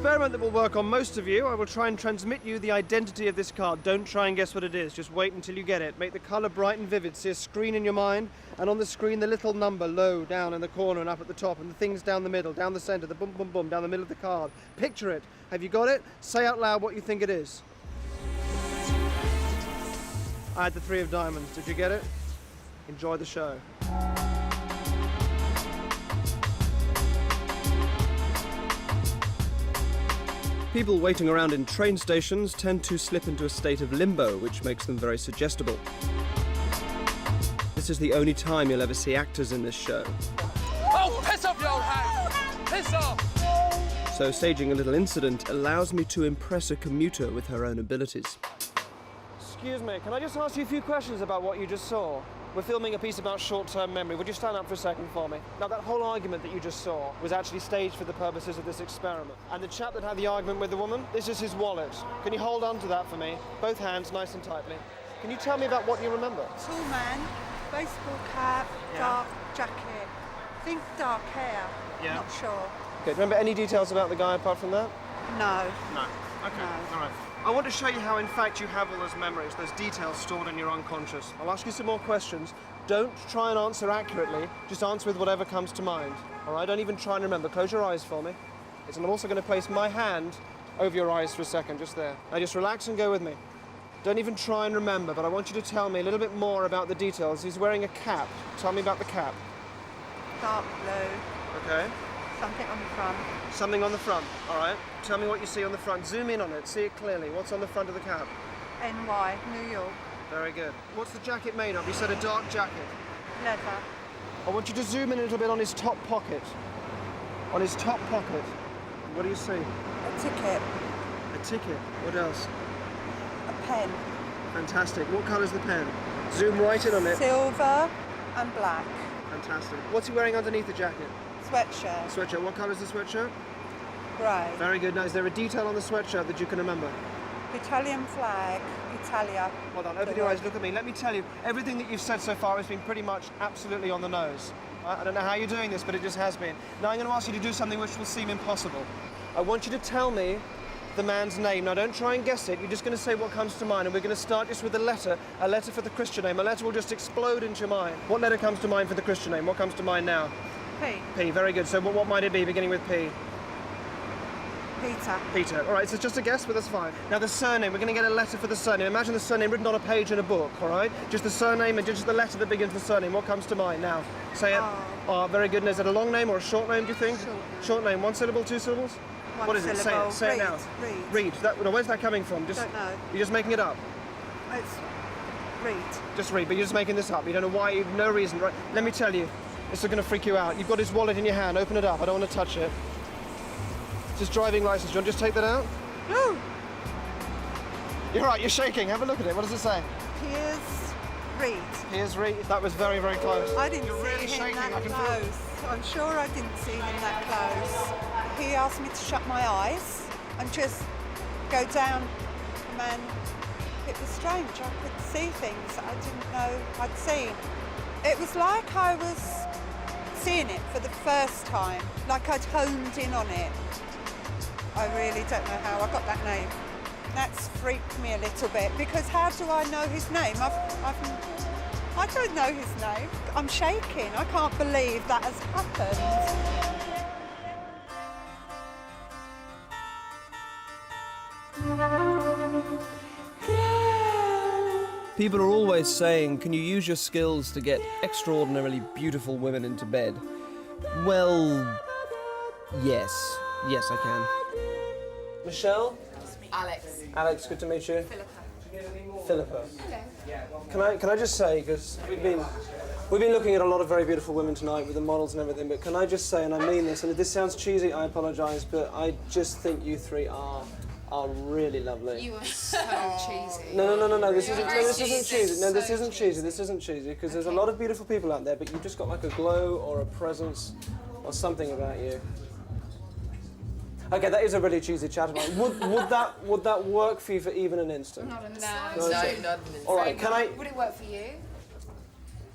experiment that will work on most of you. I will try and transmit you the identity of this card. Don't try and guess what it is. Just wait until you get it. Make the colour bright and vivid. See a screen in your mind, and on the screen the little number low down in the corner and up at the top, and the things down the middle, down the centre, the boom, boom, boom, down the middle of the card. Picture it. Have you got it? Say out loud what you think it is. I had the 3 of diamonds. Did you get it? Enjoy the show. People waiting around in train stations tend to slip into a state of limbo, which makes them very suggestible. This is the only time you'll ever see actors in this show. Oh, piss off, you old hag! Piss off! So staging a little incident allows me to impress a commuter with her own abilities. Excuse me, can I just ask you a few questions about what you just saw? We're filming a piece about short-term memory. Would you stand up for a second for me? Now, that whole argument that you just saw was actually staged for the purposes of this experiment. And the chap that had the argument with the woman, this is his wallet. Can you hold on to that for me? Both hands, nice and tightly. Can you tell me about what you remember? Tall man, baseball cap, dark jacket. I think dark hair. Yeah. Not sure. Okay, remember any details about the guy apart from that? No. No. Okay, No. all right. I want to show you how, in fact, you have all those memories, those details stored in your unconscious. I'll ask you some more questions. Don't try and answer accurately. Just answer with whatever comes to mind. All right? Don't even try and remember. Close your eyes for me. And I'm also going to place my hand over your eyes for a second, just there. Now, just relax and go with me. Don't even try and remember, but I want you to tell me a little bit more about the details. He's wearing a cap. Tell me about the cap. Dark blue. Okay. Something on the front. Something on the front. All right. Tell me what you see on the front. Zoom in on it. See it clearly. What's on the front of the cap? NY, New York. Very good. What's the jacket made of? You said a dark jacket. Leather. I want you to zoom in a little bit on his top pocket. On his top pocket. What do you see? A ticket. A ticket. What else? A pen. Fantastic. What colour's the pen? Zoom right in on it. Silver and black. Fantastic. What's he wearing underneath the jacket? Sweatshirt. Sweatshirt. What colour's the sweatshirt? Grey. Very good. Now, is there a detail on the sweatshirt that you can remember? Italian flag. Italia. Well done. Open your eyes. Look at me. Let me tell you, everything that you've said so far has been pretty much absolutely on the nose. I don't know how you're doing this, but it just has been. Now I'm going to ask you to do something which will seem impossible. I want you to tell me the man's name. Now don't try and guess it. You're just going to say what comes to mind, and we're going to start just with a letter for the Christian name. A letter will just explode into your mind. What letter comes to mind for the Christian name? What comes to mind now? P. P. Very good. So what might it be beginning with P? Peter. Peter. All right, so it's just a guess, but that's fine. Now the surname, we're going to get a letter for the surname. Imagine the surname written on a page in a book, all right? Just the surname and just the letter that begins with the surname. What comes to mind now? Say it. Oh, very good. And is it a long name or a short name, do you think? Short name. One syllable, two syllables? One syllable. syllable. Say it now. Read. Now, where's that coming from? Don't know. You're just making it up? It's read. Just read, but you're just making this up. You don't know why, you've no reason, right? Let me tell you, this is going to freak you out. You've got his wallet in your hand. Open it up. I don't want to touch it. It's his driving license. Do you want to just take that out? No. You're right, you're shaking. Have a look at it. What does it say? Here's read. Here's Reed. That was very, very close. I didn't You're see really him shaking. that I can close. feel. I'm sure I didn't see him that close. He asked me to shut my eyes and just go down, and it was strange. I could see things that I didn't know I'd seen. It was like I was seeing it for the first time, like I'd honed in on it. I really don't know how I got that name. That's freaked me a little bit, because how do I know his name? I don't know his name. I'm shaking. I can't believe that has happened. People are always saying, can you use your skills to get extraordinarily beautiful women into bed? Well, yes. Yes, I can. Michelle? Alex. Alex, good to meet you. Philippa. Philippa. Hello. Can I just say, because we've been looking at a lot of very beautiful women tonight with the models and everything, but can I just say, and I mean this, and if this sounds cheesy, I apologise, but I just think you three are really lovely. You are so cheesy. No, this isn't cheesy. No, this So isn't cheesy. This isn't cheesy, because there's a lot of beautiful people out there, but you've just got like a glow or a presence or something about you. Okay, that is a really cheesy chat about. Would that work for you for even an instant? Not an No, instant. not an instant. All right, can I? Would it work for you?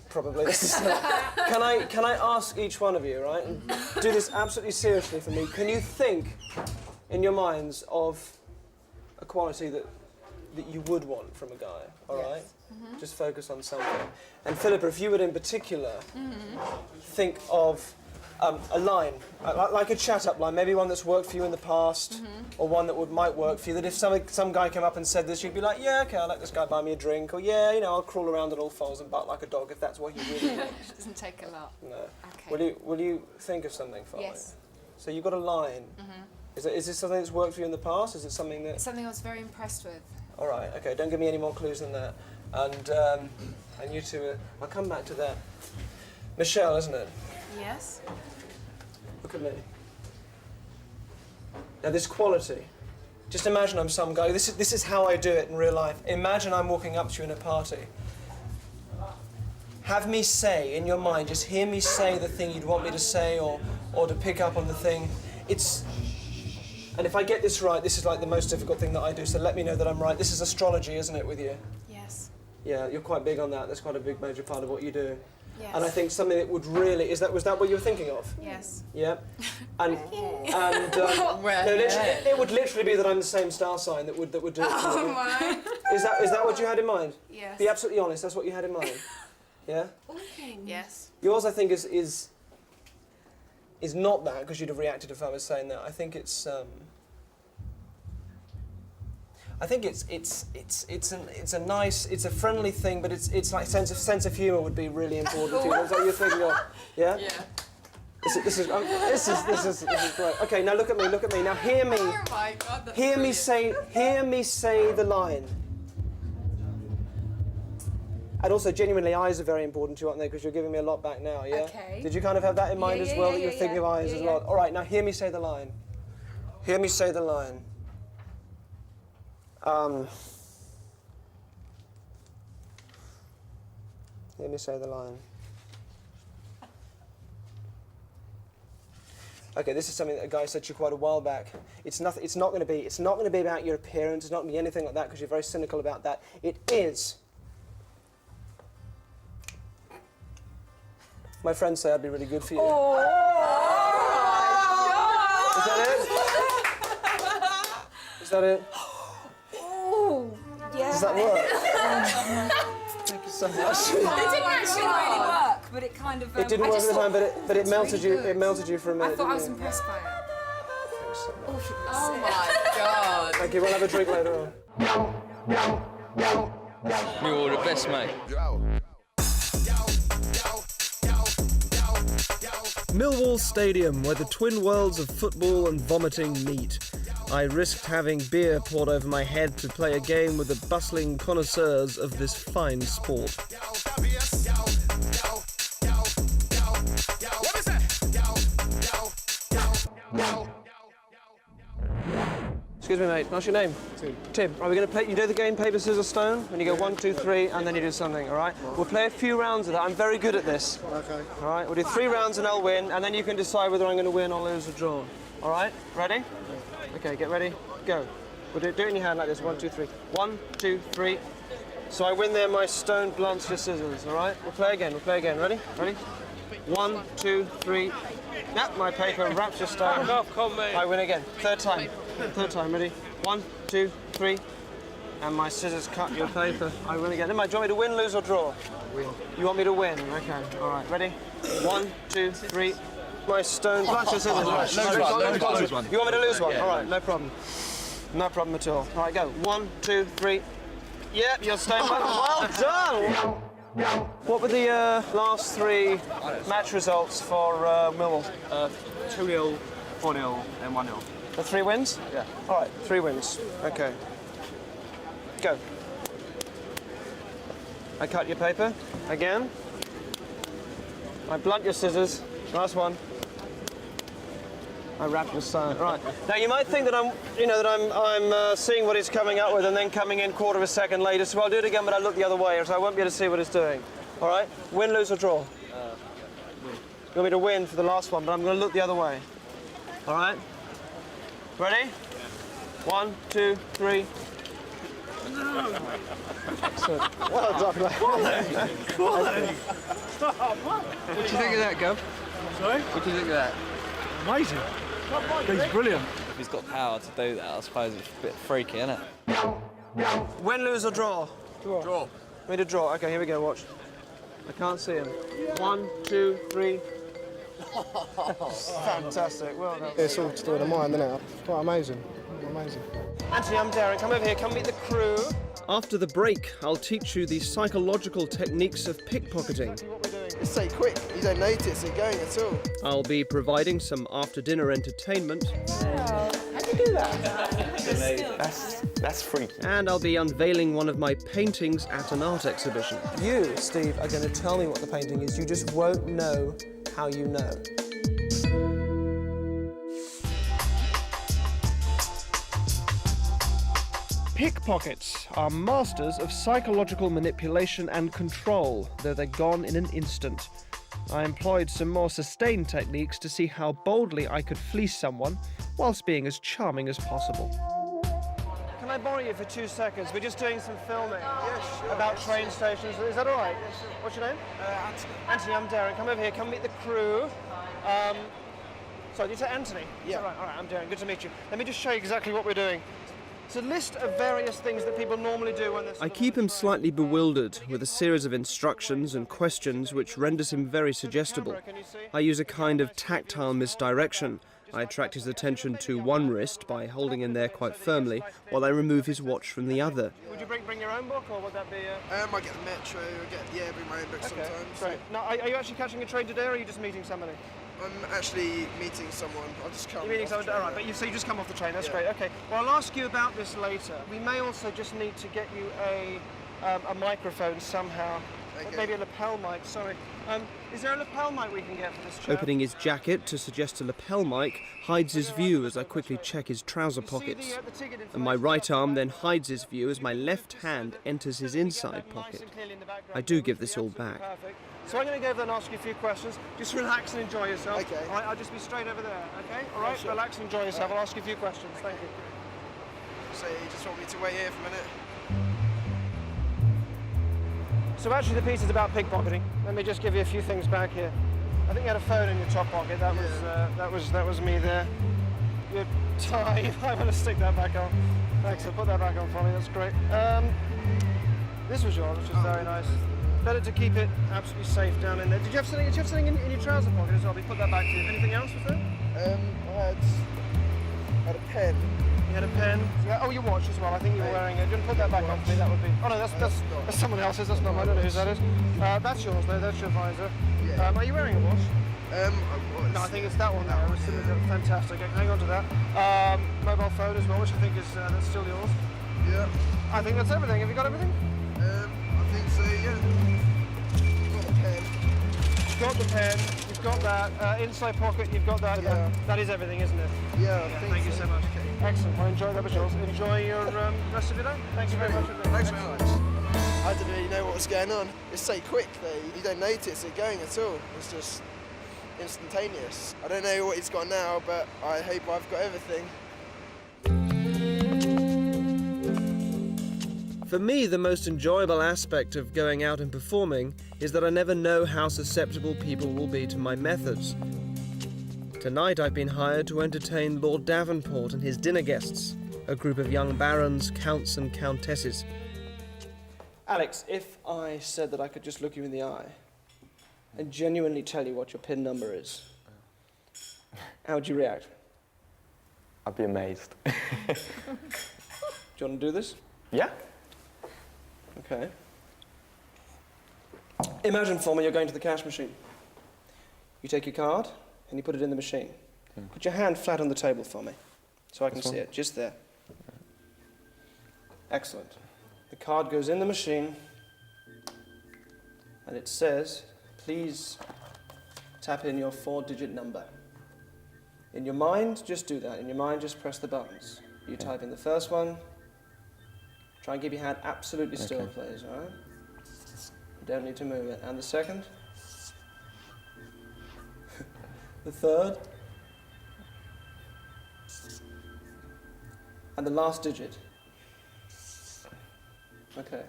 Probably. Can I ask each one of you, right? And do this absolutely seriously for me. Can you think in your minds of a quality that you would want from a guy, all right? Just focus on something. And Philippa, if you would in particular think of a line, like a chat-up line, maybe one that's worked for you in the past, or one that might work for you, that if some guy came up and said this, you'd be like, yeah, okay, I'll let this guy buy me a drink, or yeah, you know, I'll crawl around on all fours and bark like a dog if that's what you really want. It doesn't take a lot. No. Okay. Will you think of something for me? Yes. So you've got a line. Is this something that's worked for you in the past? Is it something that... It's something I was very impressed with. All right, okay, don't give me any more clues than that. And you two, I'll come back to that. Michelle, isn't it? Yes. Look at me. Now this quality, just imagine I'm some guy, this is how I do it in real life. Imagine I'm walking up to you in a party. Have me say, in your mind, just hear me say the thing you'd want me to say or to pick up on the thing. And if I get this right, this is like the most difficult thing that I do, so let me know that I'm right. This is astrology, isn't it, with you? Yes. Yeah, you're quite big on that. That's quite a big major part of what you do. Yes. And I think something that would really, was that what you were thinking of? Yes. Yeah. And no, it would literally be that I'm the same star sign that would do it. Oh my. Is that what you had in mind? Yes. Be absolutely honest. That's what you had in mind. Yeah. Yes. Yours, I think, is not that, because you'd have reacted if I was saying that. I think it's a nice, it's a friendly thing, but it's like sense of humour would be really important to you. Is that what you're thinking of? Yeah. Yeah. This is great. Okay, now look at me. Now hear me. Oh my God. That's Hear me brilliant. say the line. And also, genuinely, eyes are very important to you, aren't they? Because you're giving me a lot back now, yeah? Okay. Did you kind of have that in mind as well, that you're thinking of eyes as well? Yeah. All right, now hear me say the line. Hear me say the line. Hear me say the line. Okay, this is something that a guy said to you quite a while back. It's not going to be about your appearance. It's not going to be anything like that, because you're very cynical about that. It is. My friends say I'd be really good for you. Oh. Is that it? Is that it? Oh, yeah. Does that work? Thank you so much. It didn't actually really work, but it kind of... It didn't work at the time, but it melted really you. good. It melted you for a minute. I thought I was didn't you? impressed by it. Thanks so much. Oh my God. Thank you. We'll have a drink later on. You're all the best, mate. Millwall Stadium, where the twin worlds of football and vomiting meet. I risked having beer poured over my head to play a game with the bustling connoisseurs of this fine sport. Excuse me, mate. What's your name? Tim. Right, we're going to play. You do the game paper, scissors, stone. When you go 1, 2, 3, and then you do something. All right. We'll play a few rounds of that. I'm very good at this. Okay. All right. We'll do 3 rounds and I'll win, and then you can decide whether I'm going to win or lose or draw. All right. Ready? Okay. Get ready. Go. We'll do it in your hand like this. 1, 2, 3. 1, 2, 3. So I win there. My stone blunts your scissors. All right. We'll play again. Ready? Ready? 1, 2, 3. Yep. My paper wraps your stone. I win again. Third time. Ready? 1, 2, 3. And my scissors cut your paper. I win again. Do you want me to win, lose, or draw? Win. You want me to win? Okay. All right. Ready? 1, 2, 3. My stone. Punch your scissors. Lose one. You want me to lose one? All right. No problem. No problem at all. All right. Go. 1, 2, 3. Yep. You're stone. Well done. What were the last 3 match results for Millwall? 2-0, 4-0 and 1-0. The 3 wins? Yeah. All right, 3 wins. Okay. Go. I cut your paper. Again. I blunt your scissors. Last one. I wrap your stone. Right. Now you might think that I'm seeing what it's coming up with and then coming in quarter of a second later. So I'll do it again, but I look the other way, so I won't be able to see what it's doing. All right. Win, lose, or draw. Win. You want me to win for the last one, but I'm going to look the other way. All right. Ready? 1, 2, 3. Excellent. Well done, mate. What do you think of that, Gov? Sorry? What do you think of that? Amazing. He's brilliant. he's got power to do that, I suppose it's a bit freaky, isn't it? Win, lose or draw? Draw. We need a draw. Okay, here we go, watch. I can't see him. 1, 2, 3. Fantastic, well done. It's all to do with the mind, isn't it? Quite amazing. Amazing. Anthony, I'm Derren. Come over here, come meet the crew. After the break, I'll teach you the psychological techniques of pickpocketing. It's so quick, you don't notice it going at all. I'll be providing some after-dinner entertainment. How'd you do that? That's freaky. And I'll be unveiling one of my paintings at an art exhibition. You, Steve, are going to tell me what the painting is. You just won't know how you know. Pickpockets are masters of psychological manipulation and control, though they're gone in an instant. I employed some more sustained techniques to see how boldly I could fleece someone whilst being as charming as possible. Can I borrow you for 2 seconds? We're just doing some filming about train stations. Is that all right? What's your name? Anthony. Anthony, I'm Derren. Come over here. Come meet the crew. Sorry, did you say Anthony? Yeah. All right, I'm Derren. Good to meet you. Let me just show you exactly what we're doing. It's a list of various things that people normally do when they're... I keep him slightly bewildered with a series of instructions and questions which renders him very suggestible. I use a kind of tactile misdirection. I attract his attention to one wrist by holding him there quite firmly while I remove his watch from the other. Would you bring your own book, or would that be... I get the metro, bring my own book sometimes. Great. Now, are you actually catching a train today, or are you just meeting somebody? I'm actually meeting someone. I'll just come. You're meeting someone? All right, but you just come off the train. That's great. Okay. Well, I'll ask you about this later. We may also just need to get you a microphone somehow. Okay. Maybe a lapel mic. Sorry. Is there a lapel mic we can get for this chair? Opening his jacket to suggest a lapel mic hides his view as I quickly check his trouser pockets. And my right arm then hides his view as my left hand enters his inside pocket. I do give this all back. So I'm going to go over there and ask you a few questions. Just relax and enjoy yourself. Okay. All right, I'll just be straight over there, okay? All right, sure. Relax and enjoy yourself. I'll ask you a few questions. Thank you. So you just want me to wait here for a minute? So actually the piece is about pickpocketing. Let me just give you a few things back here. I think you had a phone in your top pocket. That was me there. Your tie. I'm going to stick that back on. Thanks. I'll put that back on for me. That's great. This was yours, which is very nice. Better to keep it absolutely safe down in there. Did you have something in your trouser pocket as well? We put that back to you. Anything else was there? I had a pen. You had a pen. Yeah. Oh, your watch as well. I think you were wearing it. You didn't put that back on for me. That would be. Oh no, that's someone else's. That's not mine. I don't know whose that is. That's yours though. That's your visor. Yeah. Are you wearing a watch? I was. No, I think it's that one there. Fantastic. Hang on to that. Mobile phone as well, which I think is that's still yours. Yeah. I think that's everything. Have you got everything? I think so. Yeah. Got the pen. You've got the pen. You've got that inside pocket. You've got that. Yeah. That is everything, isn't it? Yeah. I think Thank you so much. Excellent. Well, enjoy that was yours. Enjoy your rest of your day. Thank you very much. Thanks very much. I didn't really know what was going on. It's so quick though. You don't notice it going at all. It's just instantaneous. I don't know what he's got now, but I hope I've got everything. For me, the most enjoyable aspect of going out and performing is that I never know how susceptible people will be to my methods. Tonight I've been hired to entertain Lord Davenport and his dinner guests, a group of young barons, counts and countesses. Alex, if I said that I could just look you in the eye and genuinely tell you what your PIN number is, how would you react? I'd be amazed. Do you want to do this? Yeah? Okay. Imagine for me you're going to the cash machine. You take your card and you put it in the machine. Put your hand flat on the table for me so I can see it, just there. Excellent. The card goes in the machine and it says, please tap in your 4-digit number. In your mind, just do that. In your mind, just press the buttons. You type in the first one. Try and keep your hand absolutely still, please, all right? You don't need to move it. And the second? The third? And the last digit? Okay.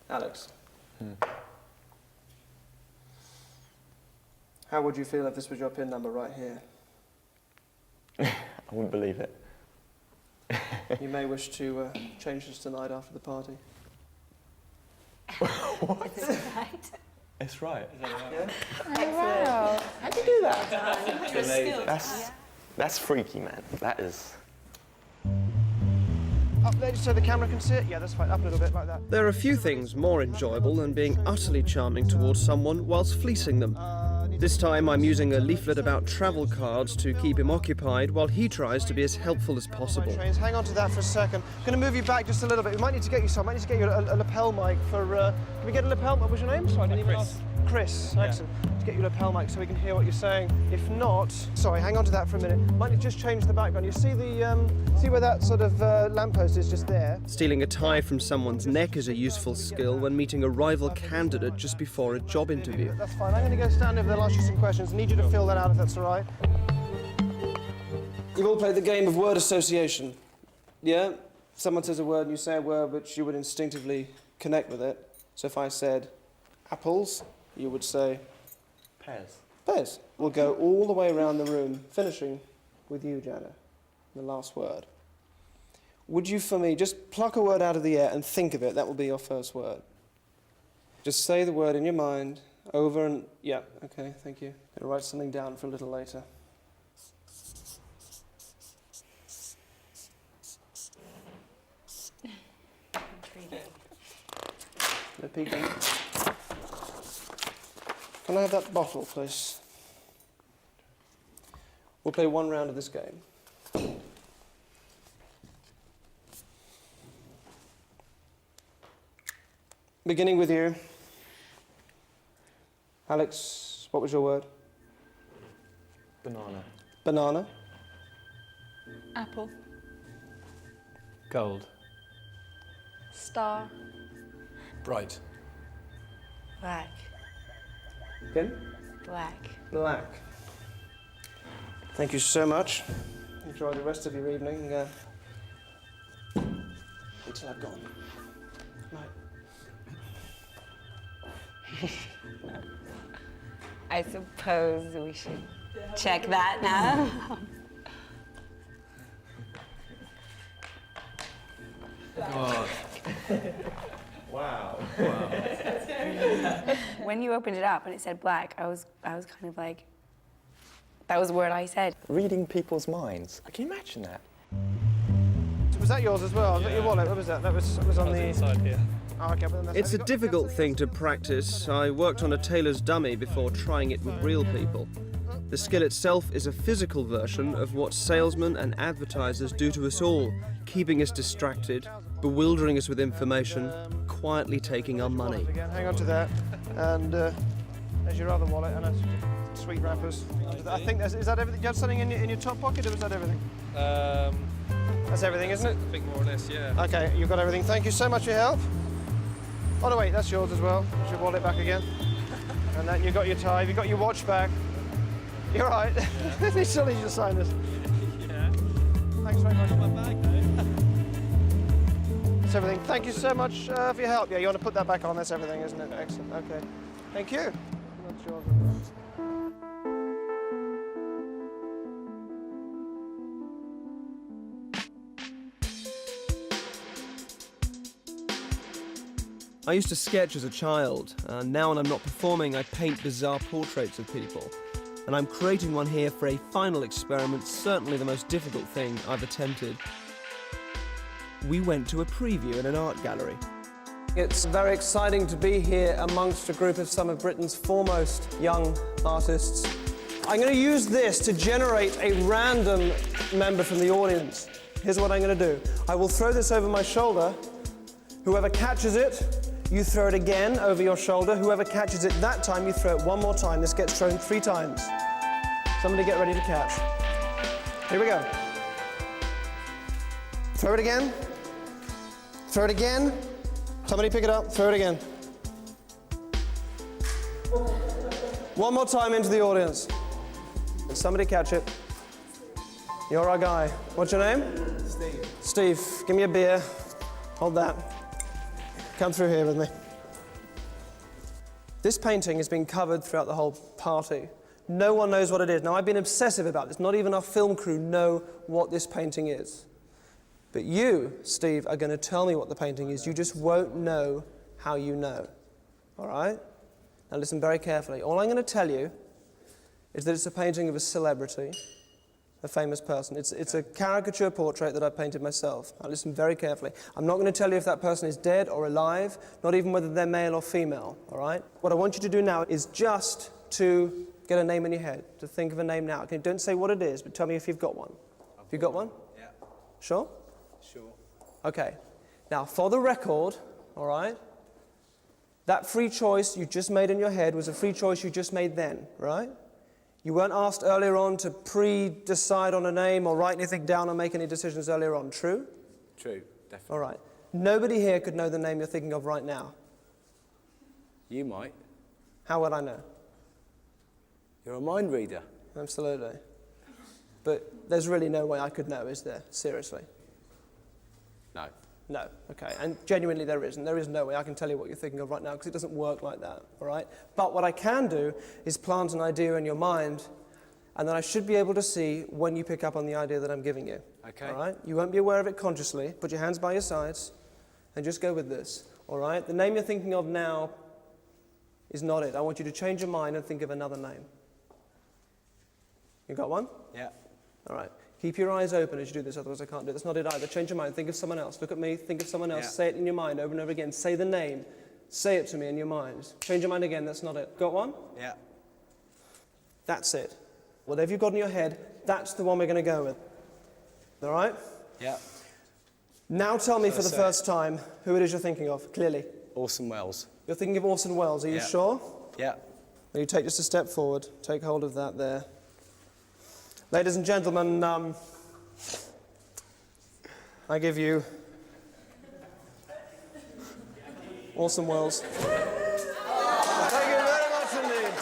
Alex. How would you feel if this was your PIN number right here? I wouldn't believe it. You may wish to change this tonight after the party. What? Right. It's right. Yeah? Wow. How'd you do that? That's freaky, man. That is... Up there so the camera can see it? Yeah, that's fine. Up a little bit like that. There are a few things more enjoyable than being utterly charming towards someone whilst fleecing them. This time I'm using a leaflet about travel cards to keep him occupied while he tries to be as helpful as possible. Hang on to that for a second. I'm going to move you back just a little bit. We might need to get you some. I might need to get you a lapel mic for... Can we get a lapel mic? What was your name? Sorry, I didn't even ask. Chris. Yeah. Excellent. To get you a lapel mic so we can hear what you're saying. If not... Sorry, hang on to that for a minute. Might need to just change the background. You see the... see where that sort of lamppost is just there? Stealing a tie from someone's neck is a useful skill when meeting a rival candidate just before a job interview. That's fine. I'm going to go stand over there and ask you some questions. I need you to fill that out if that's all right. You've all played the game of word association. Yeah? Someone says a word and you say a word which you would instinctively connect with it. So if I said apples, you would say... Pears. Pears. We'll go all the way around the room, finishing with you, Jana. The last word. Would you, for me, just pluck a word out of the air and think of it? That will be your first word. Just say the word in your mind, over and... Yeah, okay, thank you. I'll write something down for a little later. No peeking. Can I have that bottle, please? We'll play one round of this game. Beginning with you. Alex, what was your word? Banana. Banana. Apple. Gold. Star. Bright. Black. Again? Black. Black. Thank you so much. Enjoy the rest of your evening. Until I've gone. Night. I suppose we should check that now. God. Wow. When you opened it up and it said black, I was kind of like, that was the word I said. Reading people's minds. Can you imagine that? Was that yours as well? Yeah. Your wallet, what was that? That was on the... inside here. Oh, okay, but then it's a difficult thing to practice. I worked on a tailor's dummy before trying it with real people. The skill itself is a physical version of what salesmen and advertisers do to us all, keeping us distracted, bewildering us with information, quietly taking our money. Hang on to that, and there's your other wallet and a sweet wrappers. I think is that everything? You have something in your top pocket, or was that everything? That's everything, isn't it? I think more or less, yeah. Okay, you've got everything. Thank you so much for your help. Oh no, wait, that's yours as well. Put your wallet back again. And then you've got your tie, you've got your watch back. You're right. Yeah. It's silly to sign this. Yeah. Thanks very much. My bag, though. That's everything. Thank you so much for your help. Yeah, you want to put that back on. That's everything, isn't it? Excellent. Okay. Thank you. That's yours. I used to sketch as a child. Now when I'm not performing, I paint bizarre portraits of people. And I'm creating one here for a final experiment, certainly the most difficult thing I've attempted. We went to a preview in an art gallery. It's very exciting to be here amongst a group of some of Britain's foremost young artists. I'm going to use this to generate a random member from the audience. Here's what I'm going to do. I will throw this over my shoulder. Whoever catches it, you throw it again over your shoulder. Whoever catches it that time, you throw it one more time. This gets thrown 3 times. Somebody get ready to catch. Here we go. Throw it again. Throw it again. Somebody pick it up, throw it again. One more time into the audience. Somebody catch it. You're our guy. What's your name? Steve. Steve, give me a beer. Hold that. Come through here with me. This painting has been covered throughout the whole party. No one knows what it is. Now, I've been obsessive about this. Not even our film crew know what this painting is. But you, Steve, are going to tell me what the painting is. You just won't know how you know. All right? Now, listen very carefully. All I'm going to tell you is that it's a painting of a celebrity, a famous person. It's a caricature portrait that I painted myself. Now, listen very carefully. I'm not going to tell you if that person is dead or alive, not even whether they're male or female, all right? What I want you to do now is just to get a name in your head, to think of a name now. Okay, don't say what it is, but tell me if you've got one. Have you got one? Yeah. Sure? Sure. Okay. Now, for the record, all right, that free choice you just made in your head was a free choice you just made then, right? You weren't asked earlier on to pre-decide on a name or write anything down or make any decisions earlier on, true? True, definitely. All right. Nobody here could know the name you're thinking of right now. You might. How would I know? You're a mind reader. Absolutely. But there's really no way I could know, is there? Seriously? No. No. Okay. And genuinely there isn't. There is no way I can tell you what you're thinking of right now because it doesn't work like that, all right? But what I can do is plant an idea in your mind, and then I should be able to see when you pick up on the idea that I'm giving you. Okay. All right? You won't be aware of it consciously. Put your hands by your sides and just go with this, all right? The name you're thinking of now is not it. I want you to change your mind and think of another name. You got one? Yeah. All right. Keep your eyes open as you do this, otherwise I can't do it. That's not it either. Change your mind. Think of someone else. Look at me. Think of someone else. Yeah. Say it in your mind over and over again. Say the name. Say it to me in your mind. Change your mind again. That's not it. Got one? Yeah. That's it. Whatever you've got in your head, that's the one we're going to go with. All right? Yeah. Now tell me So for the say first time who it is you're thinking of, clearly. Orson Welles. You're thinking of Orson Welles. Are you Yeah. sure? Yeah. Will you take just a step forward? Take hold of that there. Ladies and gentlemen, I give you Orson Welles. Thank you very much indeed.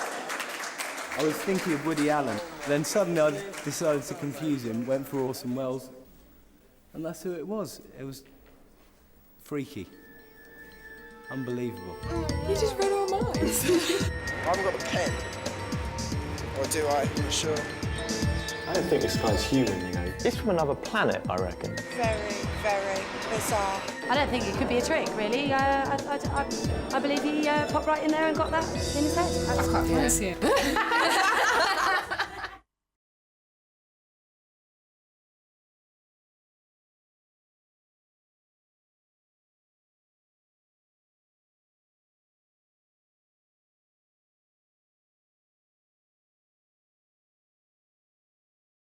I was thinking of Woody Allen. Then suddenly I decided to confuse him, went for Orson Welles, and that's who it was. It was freaky. Unbelievable. You just read our minds. I haven't got the pen. Or do I? I'm not sure. I don't think this guy's human, you know. He's from another planet, I reckon. Very, very bizarre. I don't think it could be a trick, really. I believe he popped right in there and got that in his head. I quite fancy it.